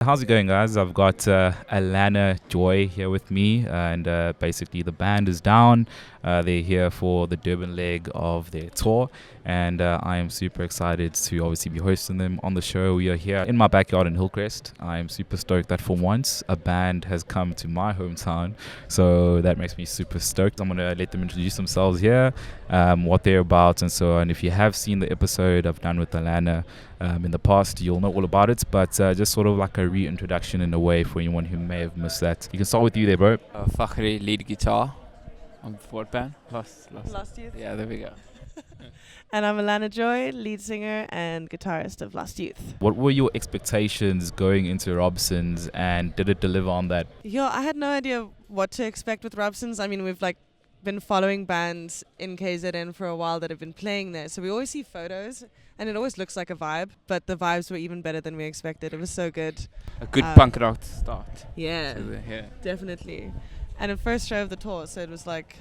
How's it going, guys? I've got Alana Joy here with me, and basically the band is down. They're here for the Durban leg of their tour, and I am super excited to obviously be hosting them on the show. We are here in my backyard in Hillcrest. I am super stoked that for once a band has come to my hometown, so that makes me super stoked. I'm gonna let them introduce themselves here, what they're about, and so on. If you have seen the episode I've done with Alana in the past, you'll know all about it, but just sort of like a reintroduction in a way for anyone who may have missed that. You can start with you there, bro. Fakhri, lead guitar. On what band? Last Youth. Yeah, there we go. And I'm Alana Joy, lead singer and guitarist of Last Youth. What were your expectations going into Robson's, and did it deliver on that? I had no idea what to expect with Robson's. I mean, we've been following bands in KZN for a while that have been playing there. So we always see photos and it always looks like a vibe, but the vibes were even better than we expected. It was so good. A good punk rock start. Yeah, definitely. And the first show of the tour, so it was like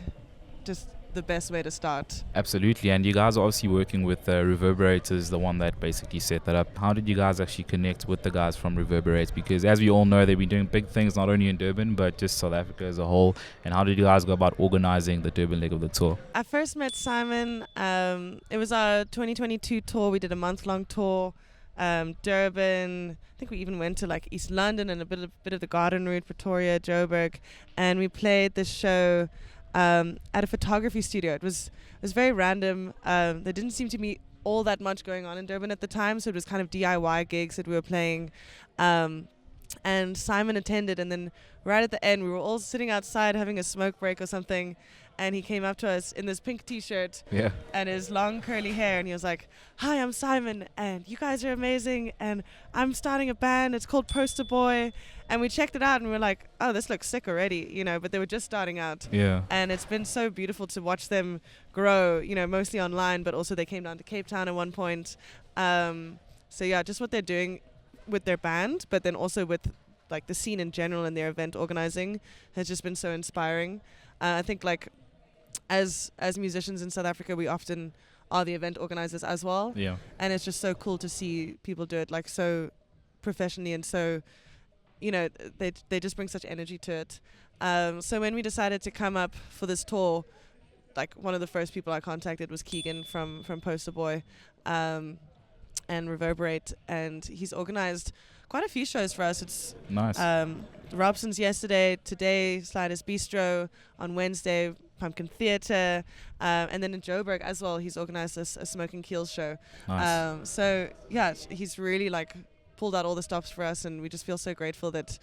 just the best way to start. Absolutely, and you guys are obviously working with Reverberators, the one that basically set that up. How did you guys actually connect with the guys from Reverberate? Because as we all know, they've been doing big things not only in Durban, but just South Africa as a whole. And how did you guys go about organizing the Durban leg of the tour? I first met Simon. It was our 2022 tour. We did a month-long tour. Durban, I think we even went to like East London and a bit of the Garden Route, Pretoria, Joburg, and we played this show at a photography studio. It was very random. There didn't seem to be all that much going on in Durban at the time, so it was kind of DIY gigs that we were playing. And Simon attended, and then right at the end, we were all sitting outside having a smoke break or something, and he came up to us in this pink t-shirt and his long curly hair, and he was like, "Hi, I'm Simon, and you guys are amazing, and I'm starting a band. It's called Poster Boy." And we checked it out, and we were like, "Oh, this looks sick already," but they were just starting out. Yeah. And it's been so beautiful to watch them grow, mostly online, but also they came down to Cape Town at one point. So yeah, just what they're doing with their band, but then also with like the scene in general and their event organizing has just been so inspiring. I think like as musicians in South Africa, we often are the event organizers as well. Yeah. And it's just so cool to see people do it like so professionally and so, they just bring such energy to it. So when we decided to come up for this tour, like one of the first people I contacted was Keegan from Poster Boy and Reverberate, and he's organized quite a few shows for us. It's nice. Robson's yesterday, today Sliders Bistro, on Wednesday Pumpkin Theatre, and then in Joburg as well he's organized a Smoke and Keels show. Nice. So yeah, he's really like pulled out all the stops for us, and we just feel so grateful that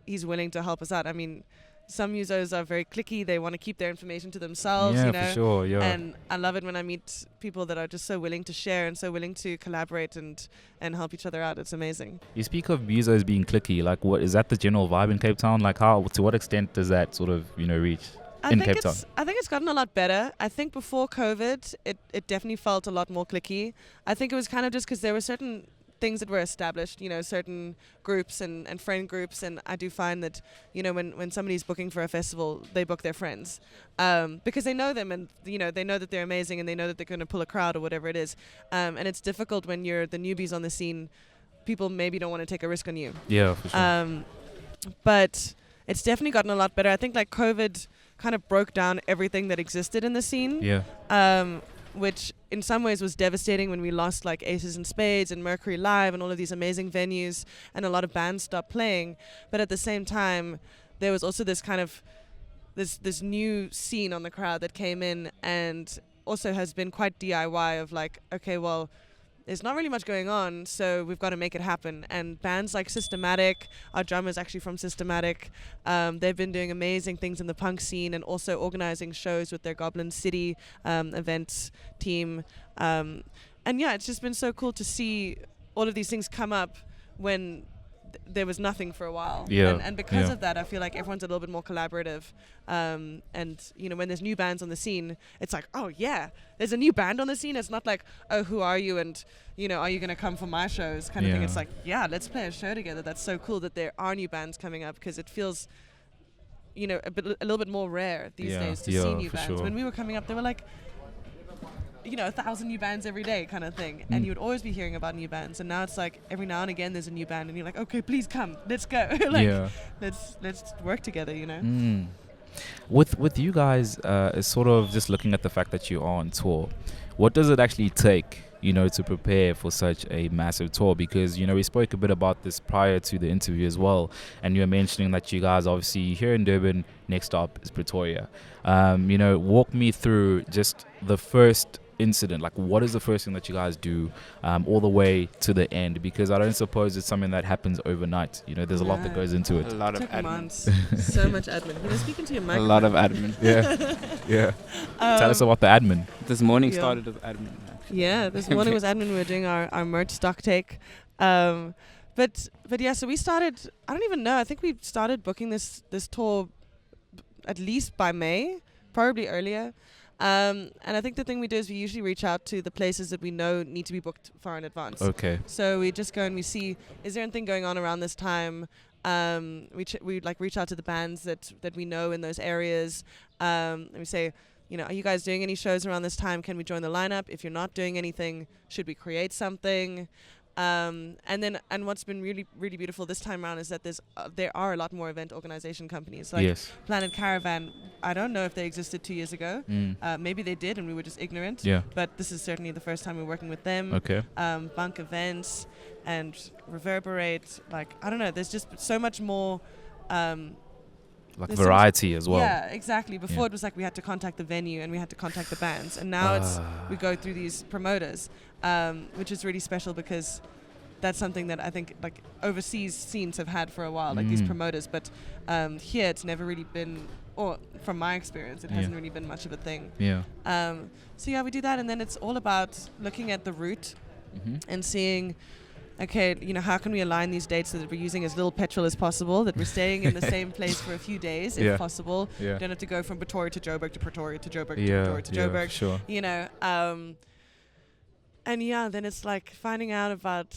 he's willing to help us out. I mean, some users are very cliquey, they want to keep their information to themselves, for sure. Yeah. And I love it when I meet people that are just so willing to share and so willing to collaborate and help each other out. It's amazing. You speak of musos being cliquey. Like, what is that the general vibe in Cape Town? Like, to what extent does that sort of reach in Cape Town? I think it's gotten a lot better. I think before COVID, it definitely felt a lot more cliquey. I think it was kind of just because there were certain things that were established, certain groups and friend groups, and I do find that, when somebody's booking for a festival, they book their friends because they know them, and they know that they're amazing, and they know that they're going to pull a crowd or whatever it is, and it's difficult when you're the newbies on the scene. People maybe don't want to take a risk on you. Yeah, for sure. But it's definitely gotten a lot better. I think like COVID kind of broke down everything that existed in the scene. Yeah. Which in some ways was devastating when we lost like Aces and Spades and Mercury Live and all of these amazing venues, and a lot of bands stopped playing. But at the same time, there was also this kind of this new scene on the crowd that came in, and also has been quite DIY of like, okay, well, there's not really much going on, so we've got to make it happen. And bands like Systematic, our drummer's actually from Systematic, they've been doing amazing things in the punk scene and also organizing shows with their Goblin City events team. And yeah, it's just been so cool to see all of these things come up when there was nothing for a while. Yeah. And because of that, I feel like everyone's a little bit more collaborative. And, when there's new bands on the scene, it's like, oh, yeah, there's a new band on the scene. It's not like, oh, who are you? And, are you going to come for my shows kind of thing. It's like, yeah, let's play a show together. That's so cool that there are new bands coming up, because it feels, a little bit more rare these days to see new bands. Sure. When we were coming up, they were like 1,000 new bands every day kind of thing, and you would always be hearing about new bands. And now it's like every now and again there's a new band, and you're like, okay, please come, let's go, let's work together, With you guys, it's sort of just looking at the fact that you are on tour. What does it actually take, to prepare for such a massive tour? Because, we spoke a bit about this prior to the interview as well. And you were mentioning that you guys obviously here in Durban, next up is Pretoria. Walk me through just the first incident. Like, what is the first thing that you guys do all the way to the end? Because I don't suppose it's something that happens overnight. There's a lot that goes into it. A lot of Took admin. months. So much admin. You're speaking to your A microphone. lot of admin. Yeah. Tell us about the admin. This morning started with admin. Actually. Yeah, this morning was admin. We were doing our merch stock take. But yeah, so we started, I don't even know, I think we started booking this tour at least by May, probably earlier. And I think the thing we do is we usually reach out to the places that we know need to be booked far in advance. Okay. So we just go and we see, is there anything going on around this time? We reach out to the bands that we know in those areas. And we say, are you guys doing any shows around this time? Can we join the lineup? If you're not doing anything, should we create something? And what's been really, really beautiful this time around is that there are a lot more event organization companies. Like Planet Caravan, I don't know if they existed 2 years ago. Maybe they did and we were just ignorant. Yeah. But this is certainly the first time we're working with them. Okay. Bunk Events and Reverberate. Like, I don't know, there's just so much more... variety as well. Yeah, exactly. Before it was like we had to contact the venue and we had to contact the bands, and now we go through these promoters, which is really special because that's something that I think like overseas scenes have had for a while, like these promoters. But here it's never really been, or from my experience, it hasn't really been much of a thing. Yeah. So yeah, we do that, and then it's all about looking at the route and seeing. Okay, how can we align these dates so that we're using as little petrol as possible, that we're staying in the same place for a few days, if possible. Yeah. Don't have to go from Pretoria to Joburg to Pretoria to Joburg to Pretoria to Joburg. Sure. And then it's like finding out about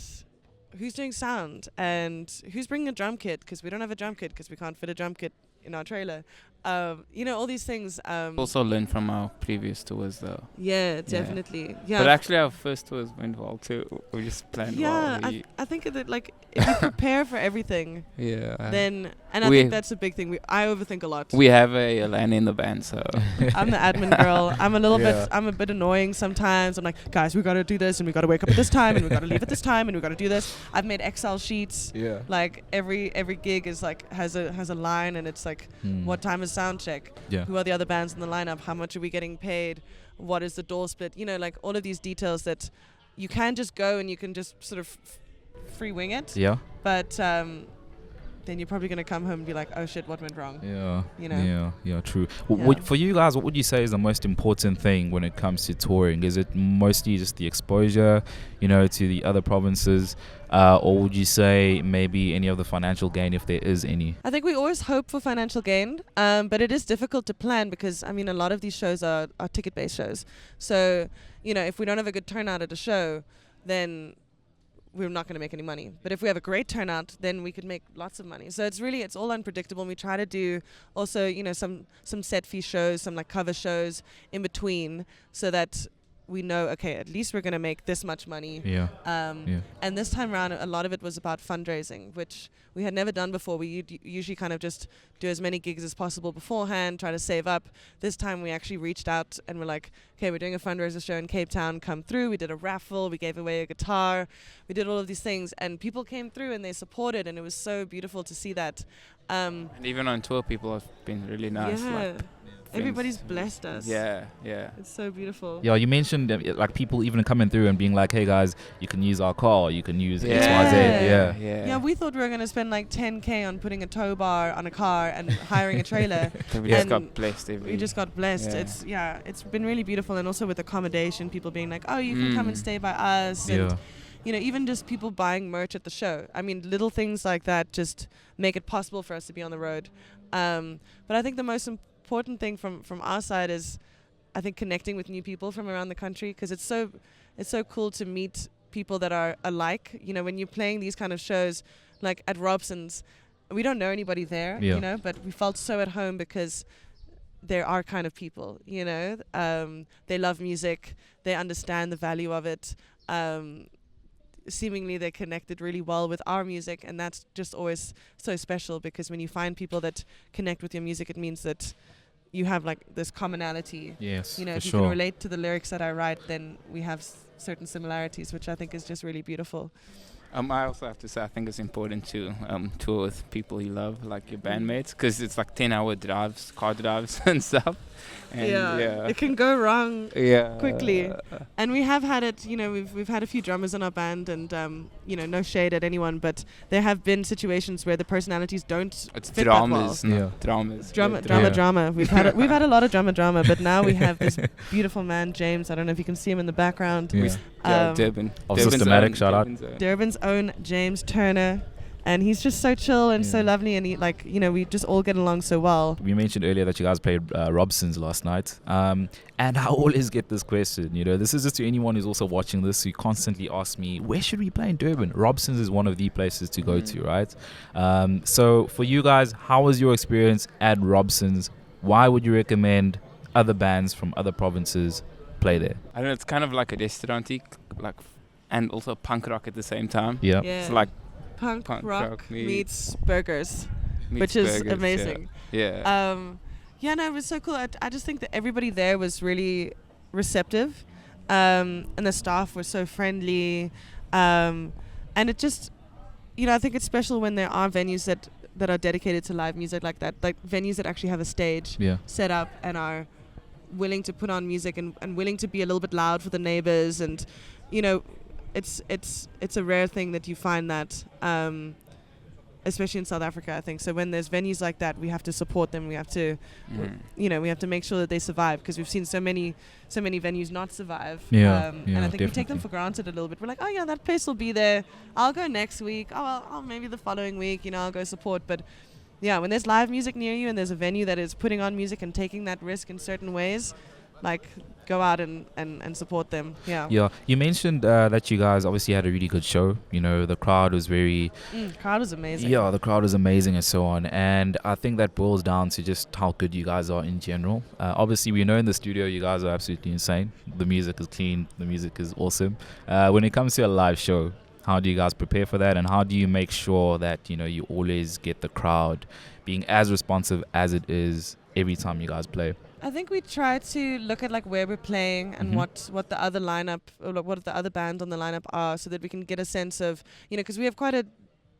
who's doing sound and who's bringing a drum kit, because we don't have a drum kit because we can't fit a drum kit in our trailer. All these things. Also learned from our previous tours, though. Yeah, definitely. Yeah. But actually, our first tours went well too. We just planned well. Yeah, I think that like if you prepare for everything, then I think that's a big thing. I overthink a lot. We have a Alana in the band, so I'm the admin girl. I'm a bit annoying sometimes. I'm like, guys, we gotta do this, and we gotta wake up at this time, and we gotta leave at this time, and we gotta do this. I've made Excel sheets. Yeah. Like every gig is like has a line, and it's like what time is sound check? Yeah. Who are the other bands in the lineup? How much are we getting paid? What is the door split? Like all of these details that you can just go and you can just sort of free wing it. Yeah. But then you're probably going to come home and be like, oh shit, what went wrong? Yeah. Yeah, true. For you guys, what would you say is the most important thing when it comes to touring? Is it mostly just the exposure, to the other provinces? Or would you say maybe any of the financial gain, if there is any? I think we always hope for financial gain, but it is difficult to plan because, a lot of these shows are ticket-based shows. So, if we don't have a good turnout at a show, then we're not going to make any money. But if we have a great turnout, then we could make lots of money. So it's all unpredictable. And we try to do also, some set fee shows, some like cover shows in between, so that we know, okay, at least we're going to make this much money. Yeah. And this time around, a lot of it was about fundraising, which we had never done before. We usually kind of just do as many gigs as possible beforehand, try to save up. This time we actually reached out and we're like, okay, we're doing a fundraiser show in Cape Town, come through. We did a raffle, we gave away a guitar, we did all of these things, and people came through and they supported, and it was so beautiful to see that. And even on tour, people have been really nice. Yeah. Everybody's blessed us. Yeah. It's so beautiful. Yeah, you mentioned like people even coming through and being like, hey guys, you can use our car, you can use XYZ. Yeah, we thought we were going to spend like 10K on putting a tow bar on a car and hiring a trailer. We just got blessed. We just got blessed. Yeah. It's been really beautiful, and also with accommodation, people being like, oh, you can come and stay by us. And even just people buying merch at the show. Little things like that just make it possible for us to be on the road. But I think the most important thing from our side is, I think, connecting with new people from around the country, because it's so cool to meet people that are alike. When you're playing these kind of shows, like at Robson's, we don't know anybody there, but we felt so at home because they're our kind of people, you know. They love music, they understand the value of it. Seemingly they're connected really well with our music, and that's just always so special, because when you find people that connect with your music, it means that you have like this commonality. Yes, You know, for if you sure. can relate to the lyrics that I write, then we have certain similarities, which I think is just really beautiful. I also have to say, I think it's important to tour with people you love, like your bandmates, because it's like 10-hour drives, car drives and stuff. And It can go wrong yeah, quickly. And we have had it, you know, we've had a few drummers in our band, and you know, no shade at anyone, but there have been situations where the personalities don't It's fit dramas, that well. not dramas. Drama. We've had a lot of drama, but now we have this beautiful man, James. I don't know if you can see him in the background. Yeah. Durban. Of Durban's Systematic, own- shout out. Durban's own. Durban's own James Turner, and he's just so chill and so Yeah. lovely, and he, like, you know, we just all get along so well. We mentioned earlier that you guys played Robson's last night. And I always get this question, you know, this is just to anyone who's also watching this, who constantly asks me, where should we play in Durban? Robson's is one of the places to go to, right? So for you guys, how was your experience at Robson's? Why would you recommend other bands from other provinces play there? I don't know, it's kind of like a restauranty, like, and also punk rock at the same time. Yeah. It's like punk punk rock rock meets burgers, meets which is burgers, amazing. Yeah. Yeah, no, it was so cool. I just think that everybody there was really receptive, and the staff were so friendly, and it just, you know, I think it's special when there are venues that are dedicated to live music like that, like venues that actually have a stage Yeah. set up and are willing to put on music and willing to be a little bit loud for the neighbors, and you know, it's a rare thing that you find that, especially in South Africa, I think. So when there's venues like that, we have to support them. We have to, you know, we have to make sure that they survive, because we've seen so many venues not survive. Yeah, and I think we take them definitely. for granted a little bit. We're like, oh yeah, that place will be there. I'll go next week. Oh, well, maybe the following week. You know, I'll go support. But yeah, when there's live music near you and there's a venue that is putting on music and taking that risk in certain ways, like, go out and support them. Yeah. Yeah. You mentioned that you guys obviously had a really good show. You know, the crowd was very... Crowd was amazing. Yeah, the crowd was amazing and so on. And I think that boils down to just how good you guys are in general. Obviously, we know in the studio you guys are absolutely insane. The music is clean. The music is awesome. When it comes to a live show, how do you guys prepare for that? And how do you make sure that, you know, you always get the crowd being as responsive as it is every time you guys play? I think we try to look at like where we're playing and what the other lineup, or like what the other bands on the lineup are, so that we can get a sense of, you know, because we have quite a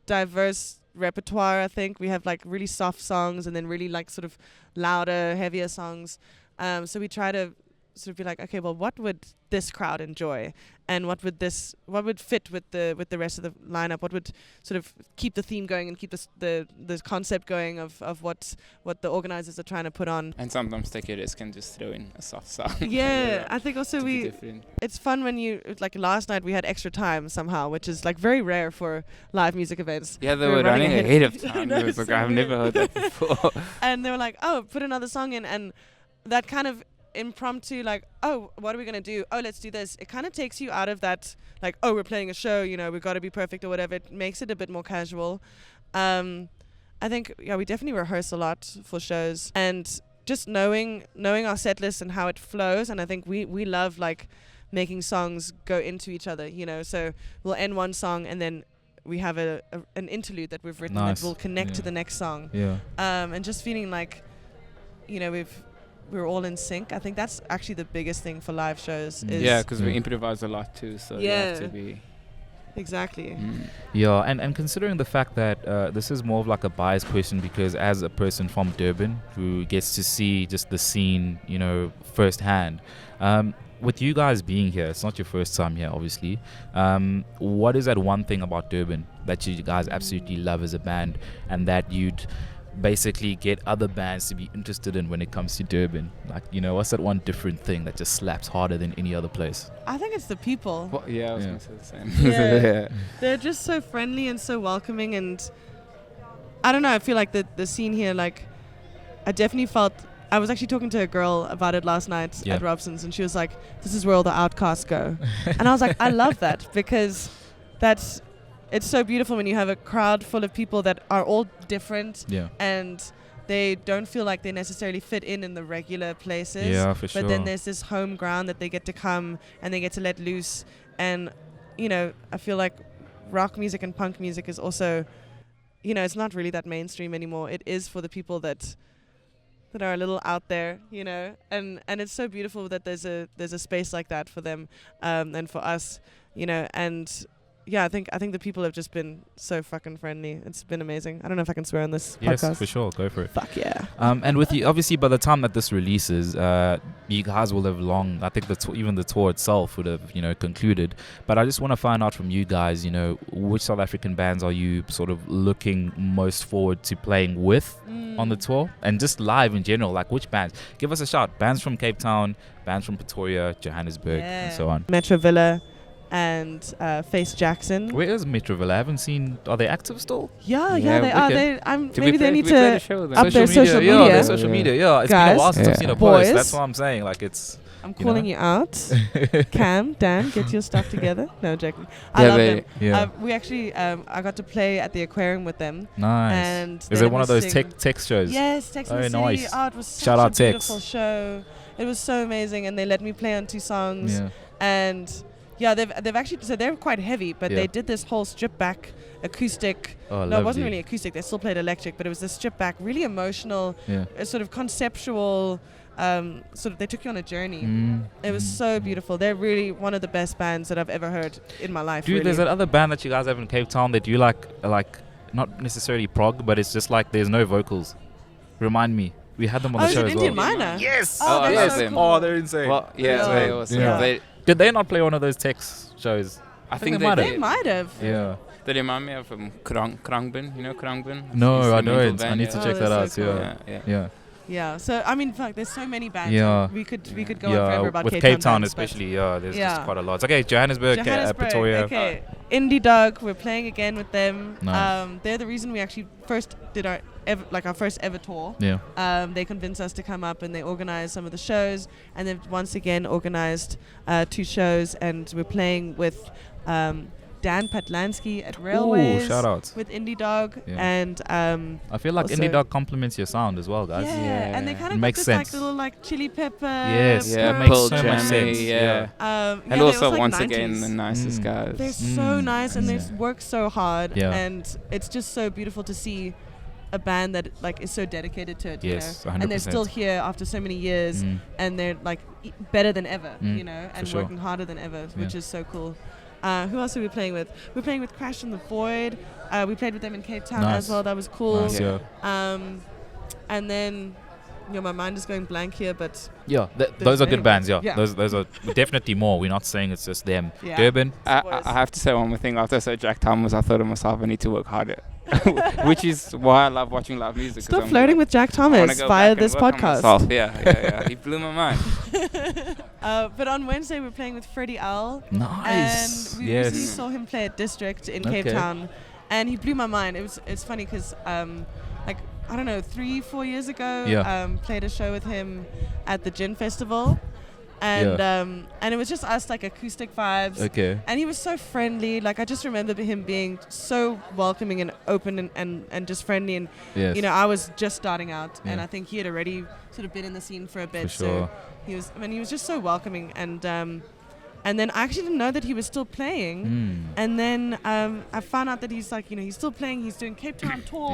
diverse repertoire. I think we have like really soft songs and then really like sort of louder, heavier songs. So we try to sort of be like, okay, well, what would this crowd enjoy, and what would fit with the rest of the lineup? What would sort of keep the theme going and keep the concept going of what the organizers are trying to put on? And sometimes take a risk and just throw in a soft song. Yeah, I think also to be different. it's fun when you, like last night we had extra time somehow, which is like very rare for live music events. Yeah, they We were running ahead of I time. know, It was like, so I've never heard that before. And they were like, oh, put another song in, and that kind of impromptu, like, oh, what are we gonna do? Oh, let's do this. It kind of takes you out of that, like, oh, we're playing a show, you know, we've got to be perfect or whatever. It makes it a bit more casual. I think, yeah, we definitely rehearse a lot for shows, and just knowing our set list and how it flows. And I think we love like making songs go into each other, you know. So we'll end one song and then we have an interlude that we've written Nice. that will connect to the next song. Yeah. And just feeling like, you know, we're all in sync. I think that's actually the biggest thing for live shows. Is Yeah, because we Yeah. improvise a lot too, so you have Yeah. to be. exactly. Yeah, and considering the fact that this is more of like a biased question, because as a person from Durban who gets to see just the scene, you know, firsthand, with you guys being here, it's not your first time here, obviously. What is that one thing about Durban that you guys absolutely love as a band, and that you'd basically get other bands to be interested in when it comes to Durban? Like, you know, what's that one different thing that just slaps harder than any other place? I think it's the people. Well, yeah, I was Yeah. going to say the same. Yeah. They're just so friendly and so welcoming, and I don't know, I feel like the scene here, like, I definitely felt, I was actually talking to a girl about it last night Yeah. at Robson's, and she was like, this is where all the outcasts go. And I was like, I love that, because it's so beautiful when you have a crowd full of people that are all different Yeah. and they don't feel like they necessarily fit in the regular places. Yeah, for sure. But then there's this home ground that they get to come and they get to let loose. And, you know, I feel like rock music and punk music is also, you know, it's not really that mainstream anymore. It is for the people that are a little out there, you know, and it's so beautiful that there's a space like that for them, and for us, you know. And yeah, I think the people have just been so fucking friendly. It's been amazing. I don't know if I can swear on this podcast. Yes, for sure. Go for it. Fuck yeah. And with you, obviously, by the time that this releases, you guys will have long. I think even the tour itself would have, you know, concluded. But I just want to find out from you guys, you know, which South African bands are you sort of looking most forward to playing with on the tour, and just live in general? Like, which bands? Give us a shout. Bands from Cape Town, bands from Pretoria, Johannesburg, and so on. Metro Villa and Face Jackson. Where is Metroville? I haven't seen. Are they active still? Yeah, Yeah, they are. Did Maybe they need we play to the show then? up their social Yeah, media. their social media. Yeah, it's been Guys, a while since I've seen a Boys. post. That's what I'm saying. Like, it's. I'm you calling know? you out. Cam, Dan, get your stuff together. No, joking. I Yeah, love they- them. Yeah. We actually, I got to play at the aquarium with them. Nice. And Is they it let one me of those sing. tech shows? Yes, Tex in the Oh, City. nice. Oh, it was such Shout a out Tex. beautiful show. It was so amazing, and they let me play on 2 songs. Yeah. And yeah, they've actually, so they're quite heavy, but Yeah. they did this whole stripped back acoustic. Oh, No, it wasn't lovely. really acoustic. They still played electric, but it was this stripped back, really emotional, Yeah. sort of conceptual. Sort of, they took you on a journey. Mm. It was so beautiful. They're really one of the best bands that I've ever heard in my life. Dude, really. there's that other band that you guys have in Cape Town that you like not necessarily prog, but it's just like there's no vocals. Remind me. We had them on Oh, the is show it as Indian well. Minor? Yes. Oh, I that's love so them. cool. Oh, they're insane. Well, yeah, Yeah. they also. Yeah. They, Did they not play one of those tech shows? I think they might they have. They might have. Yeah. They remind me of Krangben. You know Krangben? No, I Instrumental don't. I band, need to yeah. check Oh, that out. that's so cool. Yeah. Yeah. Yeah. Yeah. So I mean, fuck. There's so many bands. Yeah. We could go on forever Yeah. about With Cape Town bands, but especially, yeah, there's Yeah. just quite a lot. It's okay, Johannesburg, Pretoria. Okay. Indie Dog. We're playing again with them. Nice. They're the reason we actually first did our first ever tour. Yeah. They convinced us to come up, and they organized some of the shows, and they've once again organized 2 shows, and we're playing with Dan Patlansky at Railways. Ooh, shout out. With Indie Dog. Yeah. And I feel like also- Indie Dog complements your sound as well, guys. yeah, and they kind It of got makes this sense. like little like chili pepper. Yes, Yeah, it makes Pearl so much Jam, sense. yeah. yeah, And they also, like once 90s. again, the nicest guys. They're so nice, and they Yeah. work so hard, Yeah. and it's just so beautiful to see a band that like is so dedicated to it. Yes, you know? 100%. And they're still here after so many years, Mm. and they're like better than ever, Mm, you know, for and sure. working harder than ever, which Yeah. is so cool. Who else are we playing with? We're playing with Crash in the Void. We played with them in Cape Town Nice. as well. That was cool. Nice, yeah. And then, you know, my mind is going blank here, but Yeah, There's those are many good bands. Yeah, Yeah. those are definitely more. We're not saying it's just them. Yeah. Durban. Boys. I have to say one more thing. After I saw Jack Thomas, I thought to myself, I need to work harder. Which is why I love watching live music. 'cause stop I'm flirting like, with Jack I wanna Thomas go via back and this work on podcast. myself. Yeah. He blew my mind. But on Wednesday we're playing with Freddie L. Nice. And we recently Yes. saw him play at District in Cape Okay. Town, and he blew my mind. It's funny because like I don't know 3-4 years ago Yeah. played a show with him at the Gin Festival, and and it was just us like acoustic vibes. Okay. And he was so friendly. Like I just remember him being so welcoming and open and just friendly. And Yes. you know, I was just starting out, and Yeah. I think he had already sort of been in the scene for a bit. For sure. So he was. I mean, he was just so welcoming. And then I actually didn't know that he was still playing. Mm. And then I found out that he's like, you know, he's still playing. He's doing Cape Town tour.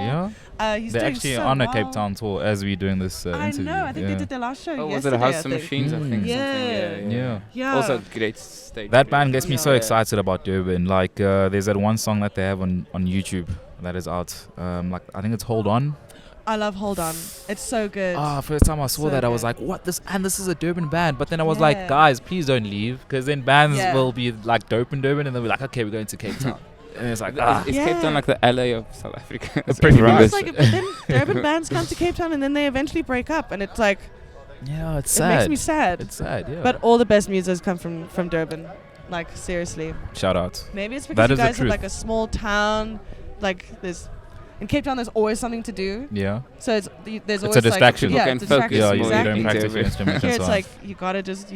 Yeah. He's They're doing actually so on a well. Cape Town tour as we're doing this I interview. know. I think they Yeah. did their last show Oh, was yesterday. it a House I of think. Machines? I think. Yeah. Something. Yeah. Yeah. Also, great stage. That band gets me so Yeah. excited about Durban. Like, there's that one song that they have on YouTube that is out. Like, I think it's Hold On. I love Hold On. It's so good. First time I saw So that, I was good. like, what? This is a Durban band. But then I was Yeah. like, guys, please don't leave. Because then bands Yeah. will be like dope in Durban. And they'll be like, okay, we're going to Cape Town. And it's like, Is Cape Yeah. Town like the LA of South Africa? Pretty Well, much. it's like, but then Durban bands come to Cape Town and then they eventually break up, and it's like yeah, it's it sad. makes me sad. It's sad, yeah. But all the best musos come from Durban. Like seriously. Shout out. Maybe it's That because you is the guys have truth. like a small town. Like there's in Cape Town, there's always something to do. Yeah. So there's a always distraction. Like, yeah, People it's a can focus distraction. Yeah, more you Exactly. don't into practice your it. instruments Here and it's so on. like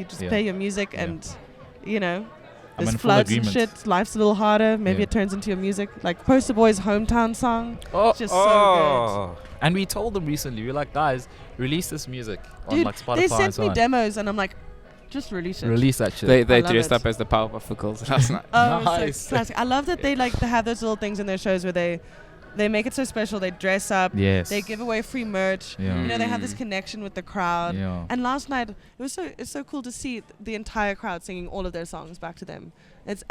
you just Yeah. play your music Yeah. and you know there's in full floods and agreement. shit. Life's a little harder. Maybe Yeah. it turns into your music. Like Poster Boy's hometown song. Oh, Just so And we told them recently, we were like, guys, release this music on Dude, like Spotify they and sent so me on. demos, and I'm like, just release it. Release that shit. They love dressed it. up as the Powerpuff Girls last night. Oh, Nice. so classic. I love that they have those little things in their shows where they make it so special. They dress up. Yes. They give away free merch. Yeah. You know, they have this Mm. connection with the crowd. Yeah. And last night, it's so cool to see the entire crowd singing all of their songs back to them. That's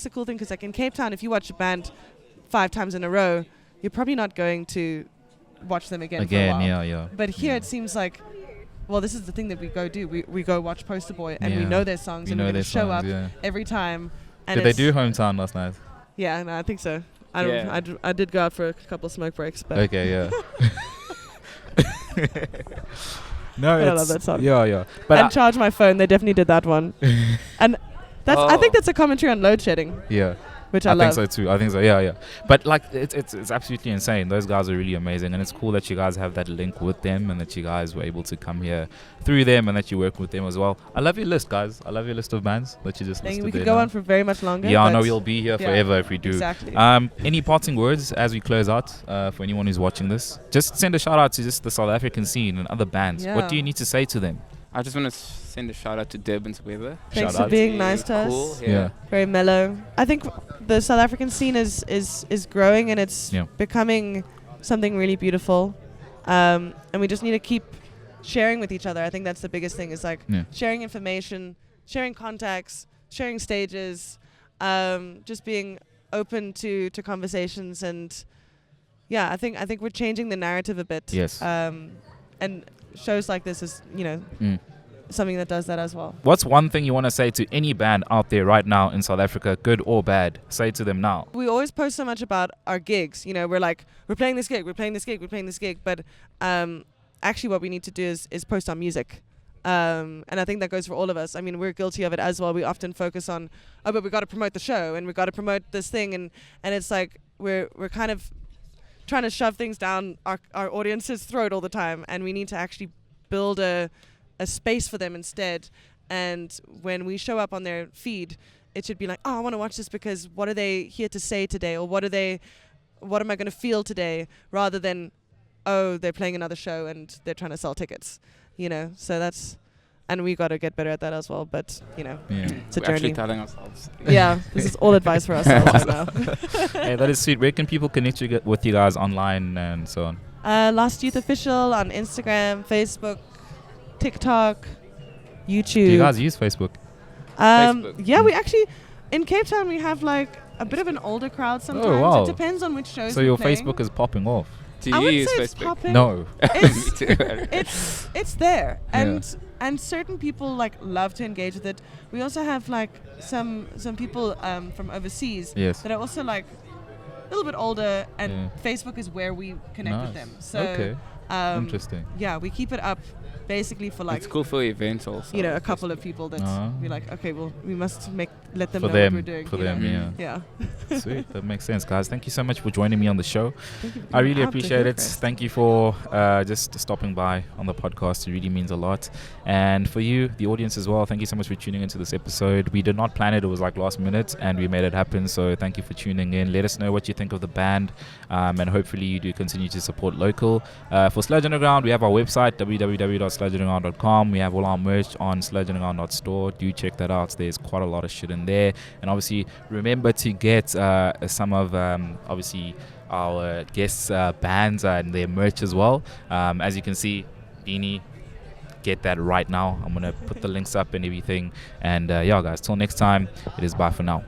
the cool thing, because like in Cape Town, if you watch a band 5 times in a row, you're probably not going to watch them again for a while. Yeah. But here Yeah. it seems like, well, this is the thing that we go do. We go watch Poster Boy, and we Yeah. know their songs, We and know we're going their to show songs, up yeah. every time. And Did they it's- do Hometown last night? Yeah, no, I think so. Yeah. I did go out for a couple of smoke breaks, but Okay, yeah. No, But I it's, love that song. Yeah. But and charge my phone. They definitely did that one. And I think Oh. that's a commentary on load shedding, yeah. which I I love. think so too. I think so. Yeah. But like, it's absolutely insane. Those guys are really amazing, and it's cool that you guys have that link with them, and that you guys were able to come here through them, and that you work with them as well. I love your list, guys. I love your list of bands that you just listed We there could go now. on for very much longer. Yeah, I know but we'll be here yeah, forever if we do. Exactly. Any parting words as we close out for anyone who's watching this? Just send a shout out to just the South African scene and other bands. What Yeah. do you need to say to them? I just want to send a shout out to Durban's weather. Thanks shout for out. being nice to Cool, us. yeah. Very mellow. I think the South African scene is growing, and it's Yeah. becoming something really beautiful. And we just need to keep sharing with each other. I think that's the biggest thing, is like Yeah. sharing information, sharing contacts, sharing stages, just being open to conversations. And yeah, I think we're changing the narrative a bit. Yes. And shows like this is, Mm. something that does that as well. What's one thing you want to say to any band out there right now in South Africa, good or bad? Say it to them now. We always post so much about our gigs. We're like, we're playing this gig, we're playing this gig, we're playing this gig. But actually what we need to do is post our music. And I think that goes for all of us. I mean, we're guilty of it as well. We often focus on, but we got to promote the show, and we got to promote this thing. And it's like we're kind of trying to shove things down our audience's throat all the time. And we need to actually build a space for them instead. And when we show up on their feed, it should be like, oh, I want to watch this because what are they here to say today? Or what am I going to feel today? Rather than, oh, they're playing another show and they're trying to sell tickets, So that's, and we got to get better at that as well. But, Yeah. it's a We're actually journey. telling ourselves. Yeah, this is all advice for ourselves right now. Hey, that is sweet. Where can people connect with you guys online and so on? Last Youth Official on Instagram, Facebook, TikTok, YouTube. Do you guys use Facebook? Facebook? Yeah, we actually, in Cape Town, we have like a bit of an older crowd sometimes. wow. It depends on which shows So we're your playing. Facebook is popping off. Do I you wouldn't use say it's Facebook? popping. No. It's, Me too. it's there. Yeah. And certain people like love to engage with it. We also have like some people from overseas Yes. that are also like a little bit older, and Yeah. Facebook is where we connect with Nice. them. So Okay. Interesting. Yeah, we keep it up basically for like It's cool for events also. a couple of people that we're like, okay, well, we must let them For know them, what we're doing. for you them, know? yeah. Yeah. Sweet. That makes sense, guys. Thank you so much for joining me on the show. Thank you for I being really out to appreciate it. Hillcrest. Thank you for just stopping by on the podcast. It really means a lot. And for you, the audience as well, thank you so much for tuning into this episode. We did not plan it. It was like last minute, and we made it happen. So thank you for tuning in. Let us know what you think of the band, and hopefully you do continue to support local. For Sludge Underground, we have our website, www.sludgeunderground.com. We have all our merch on sludgeunderground.store. Do check that out. There's quite a lot of shit in there. And obviously, remember to get some of, obviously, our guests' bands and their merch as well. As you can see, Beanie, get that right now. I'm going to put the links up and everything. And yeah, guys, till next time, it is bye for now.